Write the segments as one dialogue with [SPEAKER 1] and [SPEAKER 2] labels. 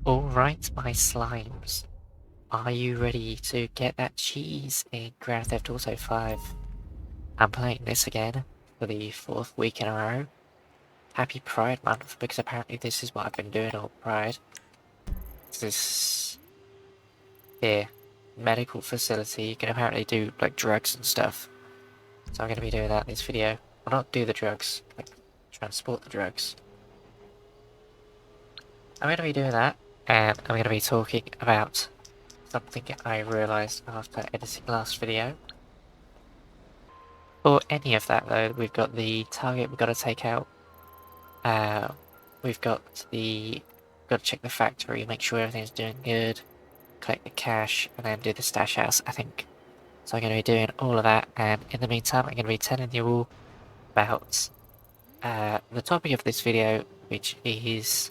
[SPEAKER 1] Alright, my slimes. Are you ready to get that cheese in Grand Theft Auto 5? I'm playing this again for the 4th week in a row. Happy Pride Month, because apparently this is what I've been doing all Pride. This here, medical facility, you can apparently do like drugs and stuff. So I'm going to be doing that in this video. Well, not do the drugs, like transport the drugs. I'm going to be doing that, and I'm going to be talking about something I realised after editing last video. For any of that though, we've got the target we've got to take out. We've got to check the factory, make sure everything's doing good, collect the cash, and then do the stash house, I think. So I'm going to be doing all of that, and in the meantime, I'm going to be telling you all about the topic of this video, which is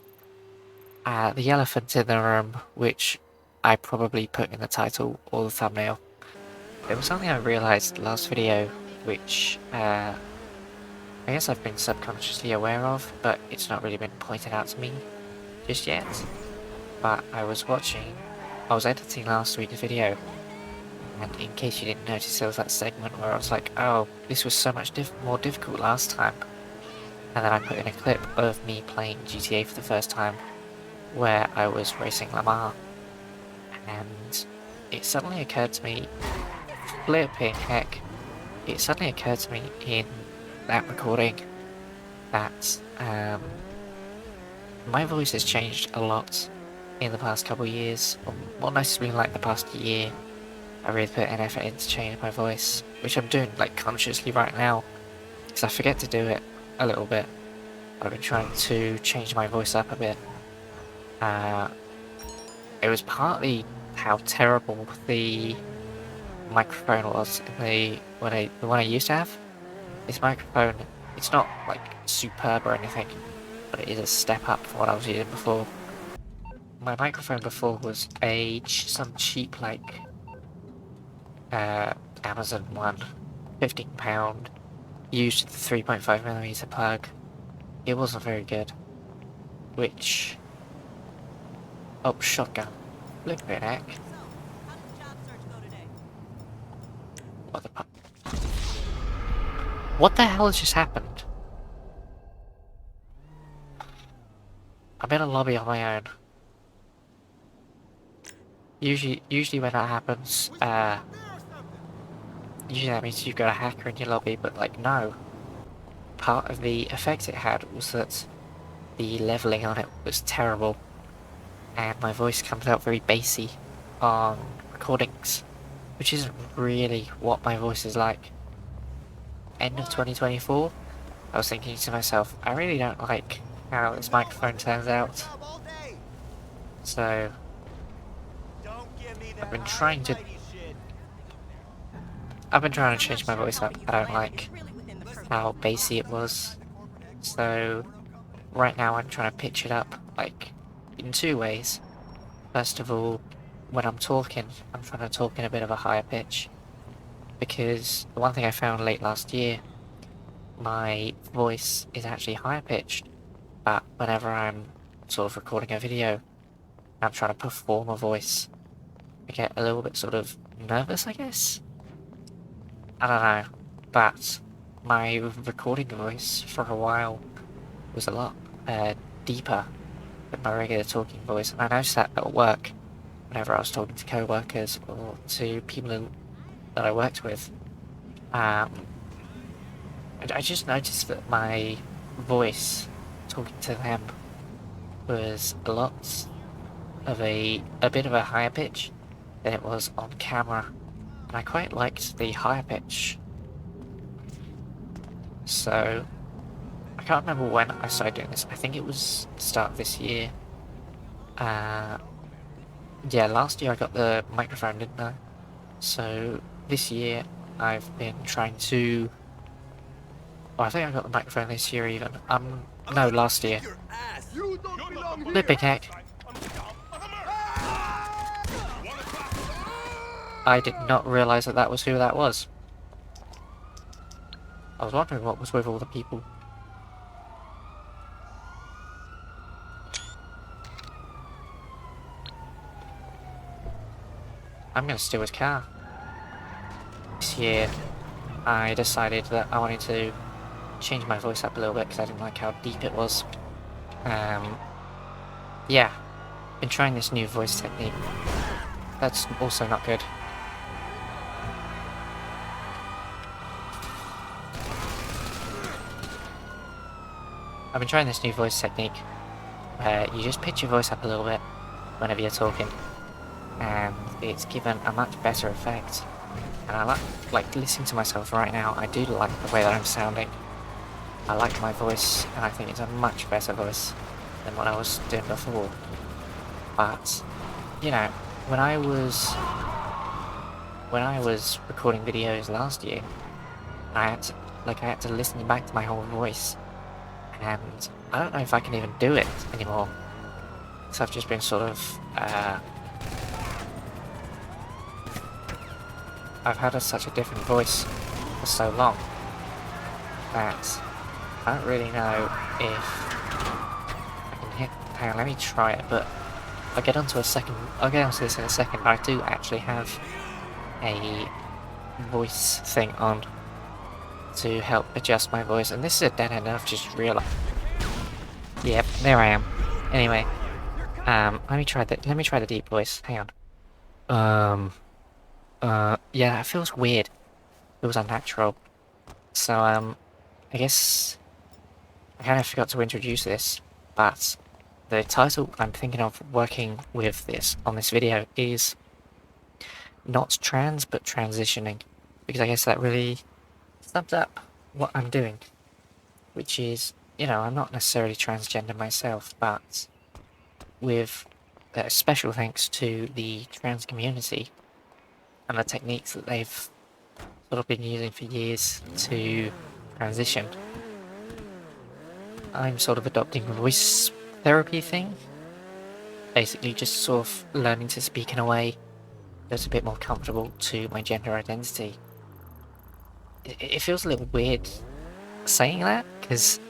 [SPEAKER 1] the elephant in the room, which I probably put in the title or the thumbnail. It was something I realised last video, which I guess I've been subconsciously aware of, but it's not really been pointed out to me just yet. But I was editing last week's video, and in case you didn't notice, there was that segment where I was like, oh, this was so much more difficult last time. And then I put in a clip of me playing GTA for the first time, where I was racing Lamar. And it suddenly occurred to me, flipping heck, it suddenly occurred to me in that recording that my voice has changed a lot in the past couple of years, or more noticeably like the past year. I really put an effort into changing my voice, which I'm doing like consciously right now, because I forget to do it a little bit. I've been trying to change my voice up a bit. It was partly how terrible the microphone was in the one I used to have. This microphone, it's not like superb or anything, but it is a step up from what I was using before. My microphone before was some cheap like Amazon one, £15, used the 3.5mm plug. It wasn't very good. Which, oh, shotgun, flippin' heck. What the hell has just happened? I'm in a lobby on my own. Usually when that happens, usually that means you've got a hacker in your lobby, but like, no. Part of the effect it had was that the leveling on it was terrible, and my voice comes out very bassy on recordings, which isn't really what my voice is like. End of 2024, I was thinking to myself, I really don't like how this microphone turns out. So I've been trying to change my voice up. I don't like how bassy it was. So right now I'm trying to pitch it up, like, in two ways. First of all, when I'm talking, I'm trying to talk in a bit of a higher pitch. Because the one thing I found late last year, my voice is actually higher pitched, but whenever I'm sort of recording a video, I'm trying to perform a voice, I get a little bit sort of nervous, I guess? I don't know, but my recording voice for a while was a lot deeper than my regular talking voice, and I noticed that at work, whenever I was talking to co-workers or to people that I worked with. I just noticed that my voice talking to them was a lot of a bit of a higher pitch than it was on camera, and I quite liked the higher pitch. So I can't remember when I started doing this. I think it was the start of this year. Yeah, last year I got the microphone, didn't I? So this year I've been trying to... Oh, I think I got the microphone this year even. No, last year. Flipping heck. I did not realise that was who that was. I was wondering what was with all the people. I'm gonna steal his car. This year, I decided that I wanted to change my voice up a little bit because I didn't like how deep it was. Yeah, been trying this new voice technique. That's also not good. I've been trying this new voice technique where you just pitch your voice up a little bit whenever you're talking, and it's given a much better effect. And I like listening to myself right now. I do like the way that I'm sounding. I like my voice, and I think it's a much better voice than what I was doing before. But you know, when I was recording videos last year, I had to listen back to my whole voice, and I don't know if I can even do it anymore. So I've just been sort of I've had such a different voice for so long that I don't really know if I can hit. Hang on, let me try it. But I'll get onto this in a second. But I do actually have a voice thing on to help adjust my voice, and this is a dead end. I've just realized. Yep, there I am. Anyway, let me try the deep voice. Hang on. Yeah, it feels weird. It feels unnatural. So, I guess I kind of forgot to introduce this, but the title I'm thinking of working with this on this video is not trans, but transitioning, because I guess that really sums up what I'm doing, which is, you know, I'm not necessarily transgender myself, but with special thanks to the trans community and the techniques that they've sort of been using for years to transition, I'm sort of adopting a voice therapy thing. Basically just sort of learning to speak in a way that's a bit more comfortable to my gender identity. It feels a little weird saying that, because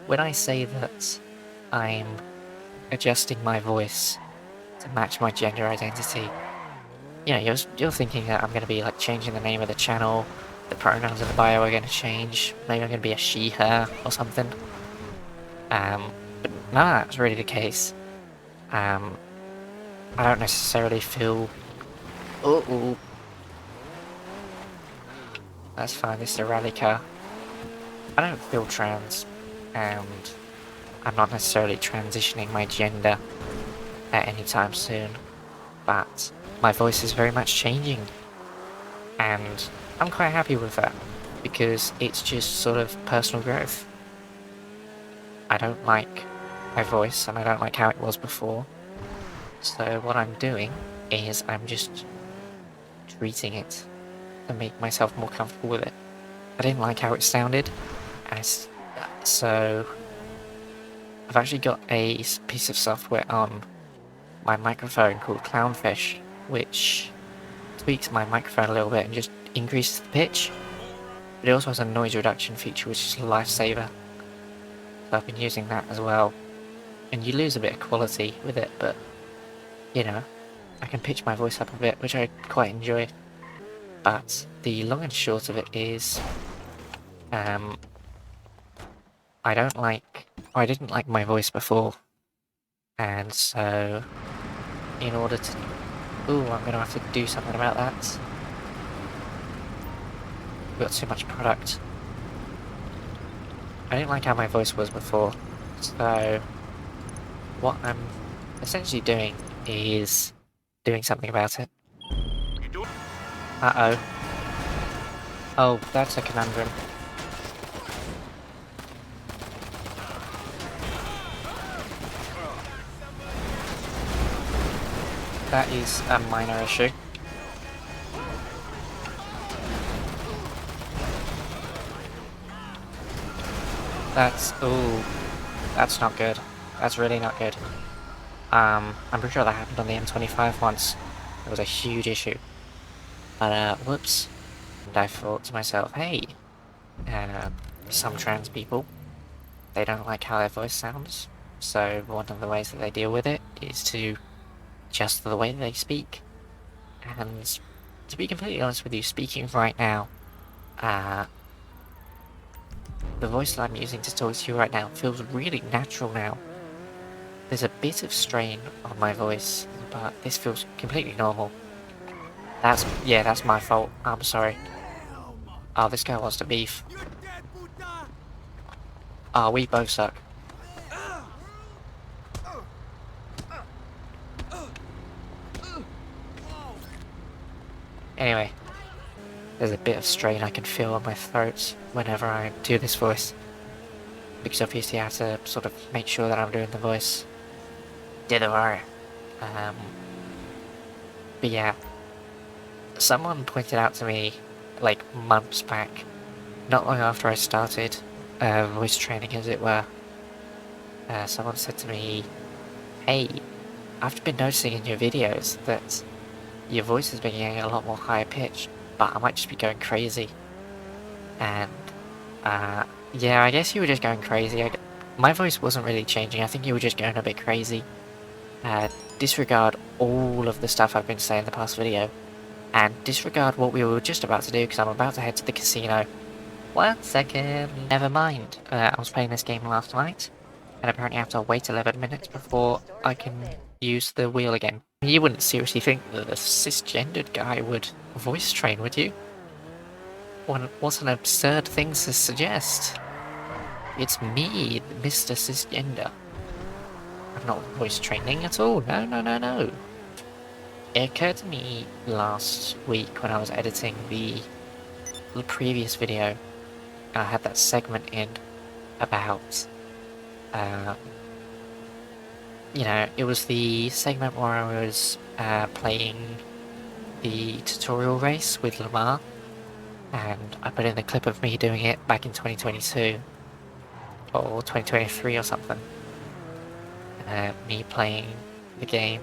[SPEAKER 1] when I say that I'm adjusting my voice to match my gender identity, you know, you're thinking that I'm going to be like changing the name of the channel, the pronouns in the bio are going to change, maybe I'm going to be a she, her, or something. But none of that's really the case. I don't necessarily feel... Uh-oh. That's fine, this is a rally car. I don't feel trans, and I'm not necessarily transitioning my gender at any time soon, but my voice is very much changing, and I'm quite happy with that, because it's just sort of personal growth. I don't like my voice, and I don't like how it was before, so what I'm doing is I'm just treating it to make myself more comfortable with it. I didn't like how it sounded, and so I've actually got a piece of software on my microphone called Clownfish, which tweaks my microphone a little bit and just increases the pitch. But it also has a noise reduction feature, which is a lifesaver. So I've been using that as well. And you lose a bit of quality with it, but, you know, I can pitch my voice up a bit, which I quite enjoy. But the long and short of it is, I didn't like my voice before. And so, in order to... Ooh, I'm gonna have to do something about that. We've got too much product. I didn't like how my voice was before, so what I'm essentially doing is doing something about it. Uh-oh. Oh, that's a conundrum. That is a minor issue. Ooh, that's not good. That's really not good. I'm pretty sure that happened on the M25 once. It was a huge issue. But, whoops. And I thought to myself, hey, some trans people, they don't like how their voice sounds. So one of the ways that they deal with it is to adjust the way they speak. And to be completely honest with you, speaking right now, the voice that I'm using to talk to you right now feels really natural now. There's a bit of strain on my voice, but this feels completely normal. That's my fault. I'm sorry. Oh, this guy wants to beef. Oh, we both suck. Anyway, there's a bit of strain I can feel on my throat whenever I do this voice. Because obviously I have to sort of make sure that I'm doing the voice. Did I? But yeah, someone pointed out to me, like, months back, not long after I started voice training, as it were, someone said to me, hey, I've been noticing in your videos that your voice has been getting a lot more higher pitched, but I might just be going crazy. And, yeah, I guess you were just going crazy. My voice wasn't really changing, I think you were just going a bit crazy. Disregard all of the stuff I've been saying in the past video, and disregard what we were just about to do, because I'm about to head to the casino. 1 second. Never mind. I was playing this game last night, and apparently I have to wait 11 minutes before I can use the wheel again. You wouldn't seriously think that a cisgendered guy would voice train, would you? What an absurd thing to suggest. It's me, Mr. Cisgender. I'm not voice training at all. No, no, no, no. It occurred to me last week when I was editing the previous video. I had that segment in about, you know, it was the segment where I was playing the tutorial race with Lamar, and I put in the clip of me doing it back in 2022 or 2023 or something. Me playing the game,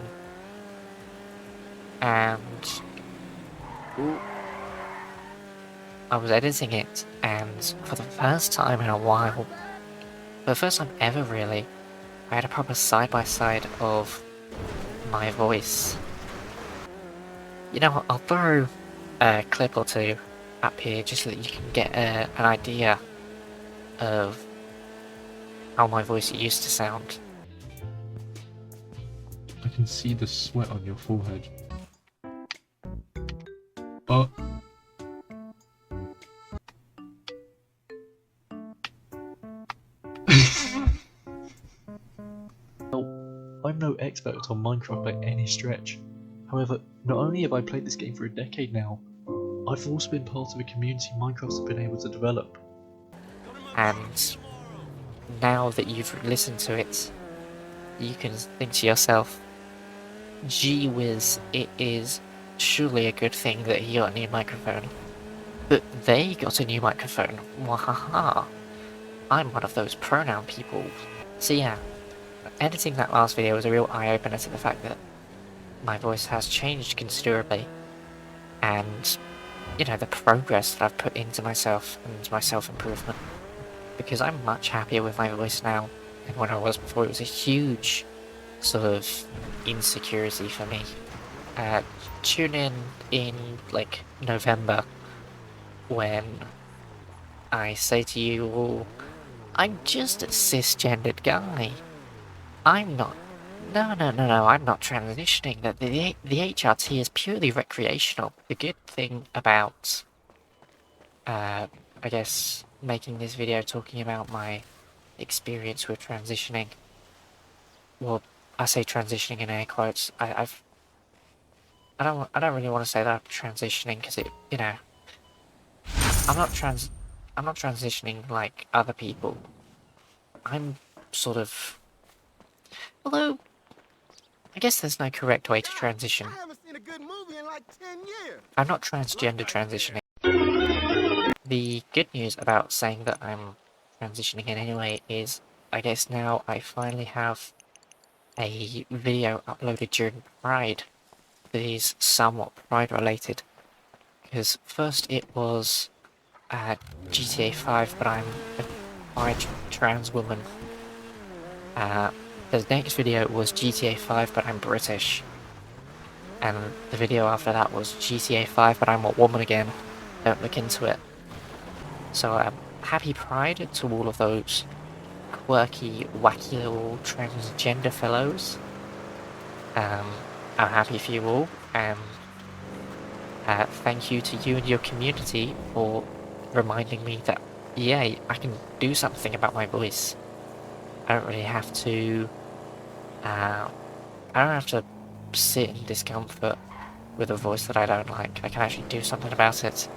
[SPEAKER 1] and I was editing it, and for the first time in a while, for the first time ever really, I had a proper side-by-side of my voice. You know what, I'll throw a clip or two up here just so that you can get an idea of how my voice used to sound.
[SPEAKER 2] I can see the sweat on your forehead. But I'm no expert on Minecraft by any stretch. However, not only have I played this game for a decade now, I've also been part of a community Minecraft's been able to develop.
[SPEAKER 1] And now that you've listened to it, you can think to yourself, gee whiz, it is surely a good thing that he got a new microphone. But they got a new microphone. Wahaha. I'm one of those pronoun people. So yeah, editing that last video was a real eye-opener to the fact that my voice has changed considerably. And, you know, the progress that I've put into myself and my self-improvement. Because I'm much happier with my voice now than when I was before. It was a huge sort of insecurity for me. Tune in like November when I say to you all, I'm just a cisgendered guy. I'm not. No, I'm not transitioning. The HRT is purely recreational. The good thing about, I guess, making this video talking about my experience with transitioning. Well, I say transitioning in air quotes. I don't really want to say that I'm transitioning because it, you know, I'm not transitioning like other people. I'm sort of, although I guess there's no correct way to transition. I'm not transgender transitioning. The good news about saying that I'm transitioning in any way is, I guess now I finally have a video uploaded during Pride that is somewhat Pride related. Because first it was GTA 5, but I'm a bi trans woman. The next video was GTA 5, but I'm British. And the video after that was GTA 5, but I'm a woman again. Don't look into it. So happy Pride to all of those quirky, wacky little transgender fellows. I'm happy for you all, and thank you to you and your community for reminding me that, yeah, I can do something about my voice. I don't really have to, I don't have to sit in discomfort with a voice that I don't like. I can actually do something about it.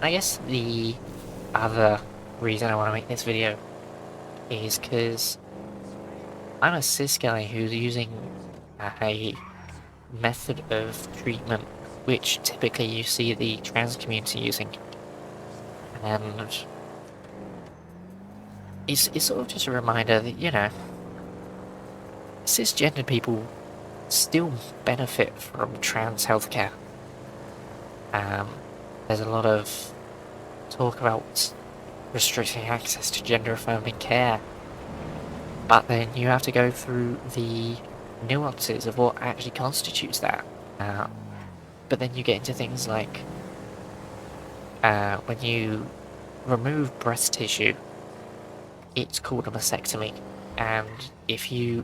[SPEAKER 1] I guess the other reason I want to make this video is because I'm a cis guy who's using a method of treatment which typically you see the trans community using. And it's sort of just a reminder that, you know, cisgendered people still benefit from trans healthcare. There's a lot of talk about restricting access to gender-affirming care, but then you have to go through the nuances of what actually constitutes that. But then you get into things like when you remove breast tissue, it's called a mastectomy, and if you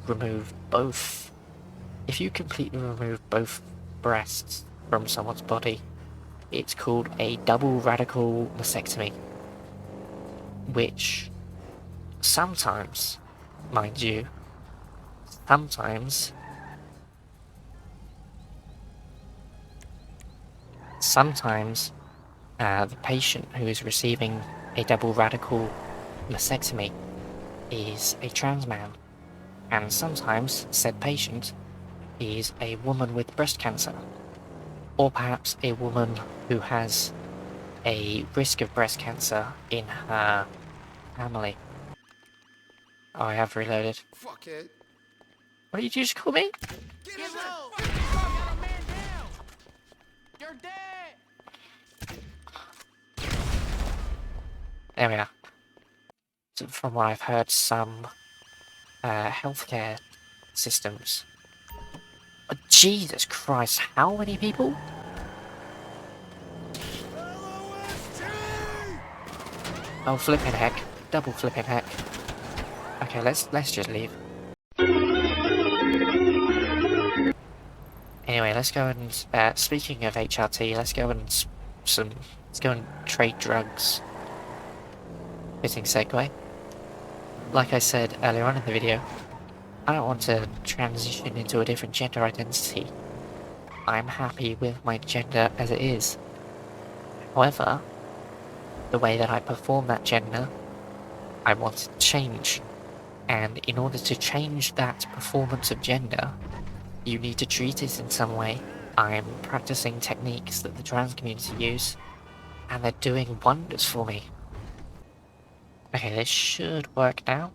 [SPEAKER 1] completely remove both breasts from someone's body, it's called a double radical mastectomy, which sometimes, mind you, sometimes the patient who is receiving a double radical mastectomy is a trans man, and sometimes said patient is a woman with breast cancer, or perhaps a woman who has a risk of breast cancer in her family. Oh, I have reloaded.
[SPEAKER 3] Fuck it.
[SPEAKER 1] What did you just call me?
[SPEAKER 3] Get low! Got a man down! You're dead!
[SPEAKER 1] There we are. So from what I've heard, some healthcare systems. Oh, Jesus Christ, how many people? Oh, flipping heck. Double flipping heck. Okay, let's just leave. Anyway, let's go and, speaking of HRT, let's go and trade drugs. Fitting segue. Like I said earlier on in the video, I don't want to transition into a different gender identity. I'm happy with my gender as it is. However, the way that I perform that gender, I want to change. And in order to change that performance of gender, you need to treat it in some way. I'm practicing techniques that the trans community use, and they're doing wonders for me. Okay, this should work now.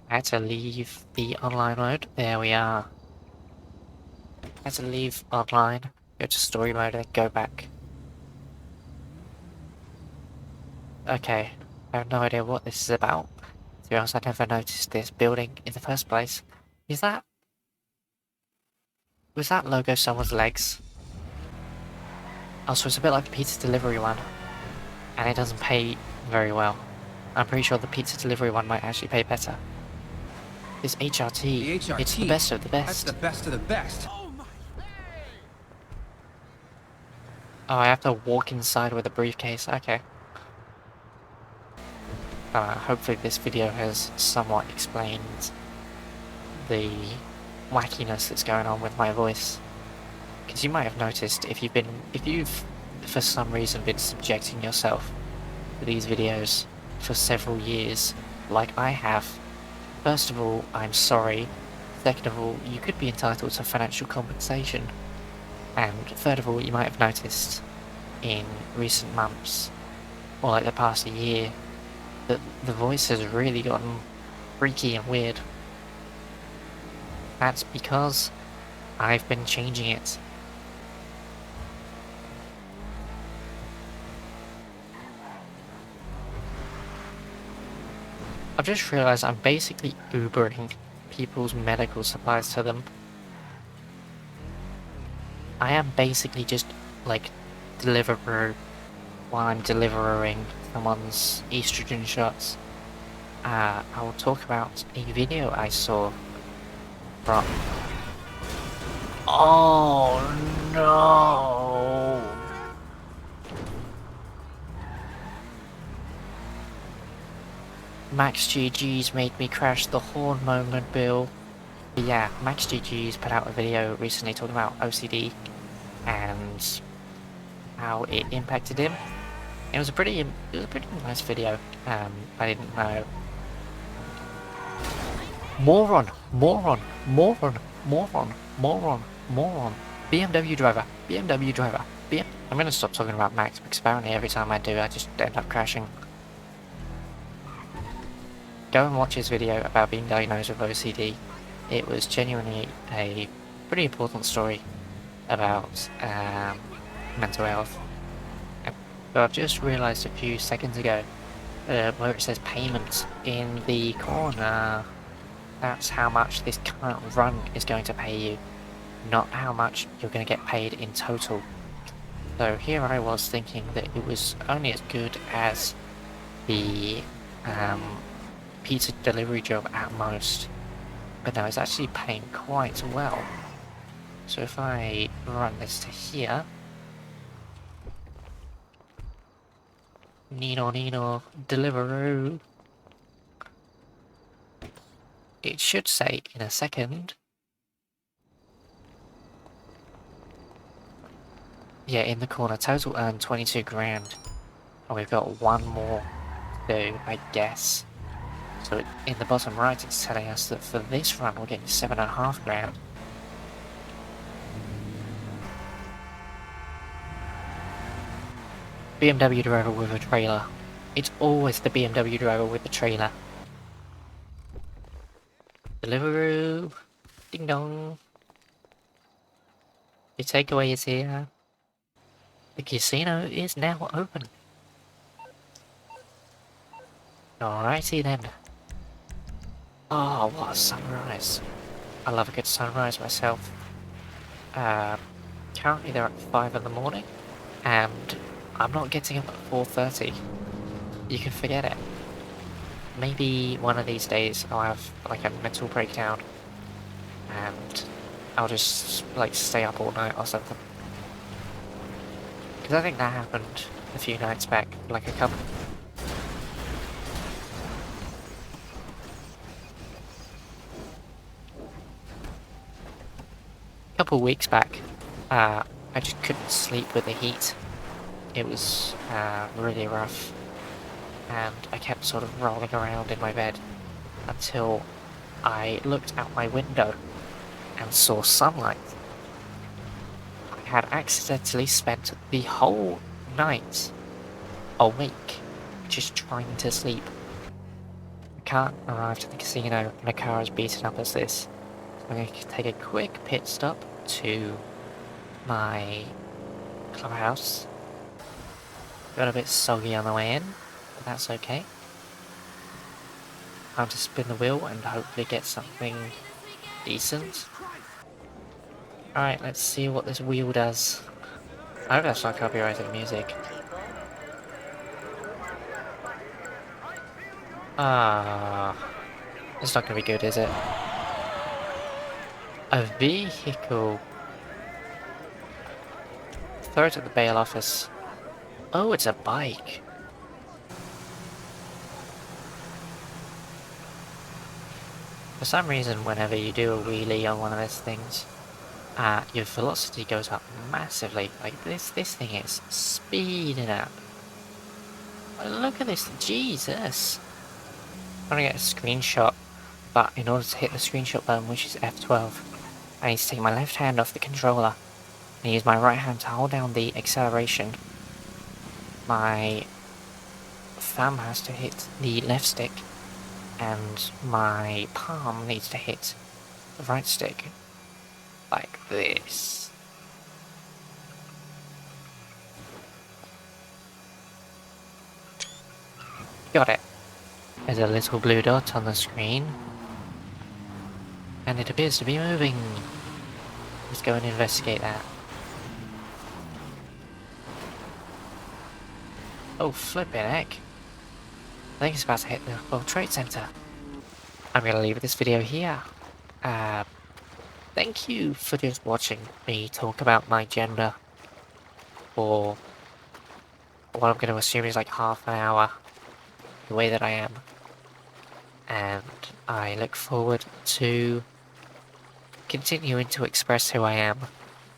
[SPEAKER 1] I had to leave the online mode. There we are. I had to leave online, go to story mode, and go back. Okay, I have no idea what this is about. To be honest, I never noticed this building in the first place. Was that logo someone's legs? Oh, so it's a bit like the pizza delivery one. And it doesn't pay very well. I'm pretty sure the pizza delivery one might actually pay better. This HRT,
[SPEAKER 4] The HRT,
[SPEAKER 1] it's the best of the best.
[SPEAKER 4] That's the best of the best.
[SPEAKER 1] Oh, I have to walk inside with a briefcase, okay. Hopefully this video has somewhat explained the wackiness that's going on with my voice. Because you might have noticed, if you've for some reason been subjecting yourself to these videos for several years, like I have, first of all, I'm sorry. Second of all, you could be entitled to financial compensation. And third of all, you might have noticed in recent months, or like the past year, that the voice has really gotten freaky and weird. That's because I've been changing it. I've just realised I'm basically Ubering people's medical supplies to them. I am basically just like Deliveroo while I'm delivering someone's estrogen shots. I will talk about a video I saw from... Oh no! Max GG's made me crash the horn moment, Bill. But yeah, Max GG's put out a video recently talking about OCD and how it impacted him. It was a pretty nice video. I didn't know. Moron! Moron! Moron! Moron! Moron! Moron! BMW driver! BMW driver! I'm gonna stop talking about Max because apparently every time I do I just end up crashing. Go and watch his video about being diagnosed with OCD. It was genuinely a pretty important story about mental health. But I've just realised a few seconds ago where it says payment in the corner. That's how much this current run is going to pay you, not how much you're going to get paid in total. So here I was thinking that it was only as good as the pizza delivery job at most, but no, it's actually paying quite well. So if I run this to here, Nino, Deliveroo. It should say in a second. Yeah, in the corner, total earned 22 grand. And we've got one more to do, I guess. So in the bottom right, it's telling us that for this run, we're getting 7.5 grand. BMW driver with a trailer. It's always the BMW driver with the trailer. Deliveroo. Ding dong. The takeaway is here. The casino is now open. Alrighty then. Oh, what a sunrise. I love a good sunrise myself. Currently they're at 5 in the morning, and I'm not getting up at 4:30. You can forget it. Maybe one of these days I'll have like a mental breakdown, and I'll just like stay up all night or something. Because I think that happened a few nights back, like a couple weeks back. I just couldn't sleep with the heat. It was really rough, and I kept sort of rolling around in my bed until I looked out my window and saw sunlight. I had accidentally spent the whole night awake, just trying to sleep. I can't arrive to the casino and a car as beaten up as this. So I'm going to take a quick pit stop to my clubhouse. Got a bit soggy on the way in, but that's okay. Time to spin the wheel and hopefully get something decent. Alright, let's see what this wheel does. I hope that's not copyrighted music. It's not gonna be good, is it? A vehicle. Throw it at the bail office. Oh, it's a bike. For some reason, whenever you do a wheelie on one of those things, your velocity goes up massively. Like this thing is speeding up. Look at this, Jesus! I'm gonna get a screenshot, but in order to hit the screenshot button, which is F12, I need to take my left hand off the controller and use my right hand to hold down the acceleration. My thumb has to hit the left stick, and my palm needs to hit the right stick. Like this. Got it. There's a little blue dot on the screen, and it appears to be moving. Let's go and investigate that. Oh, flippin' heck. I think it's about to hit the World Trade Center. I'm gonna leave this video here. Thank you for just watching me talk about my gender for what I'm gonna assume is like half an hour, the way that I am. And I look forward to continuing to express who I am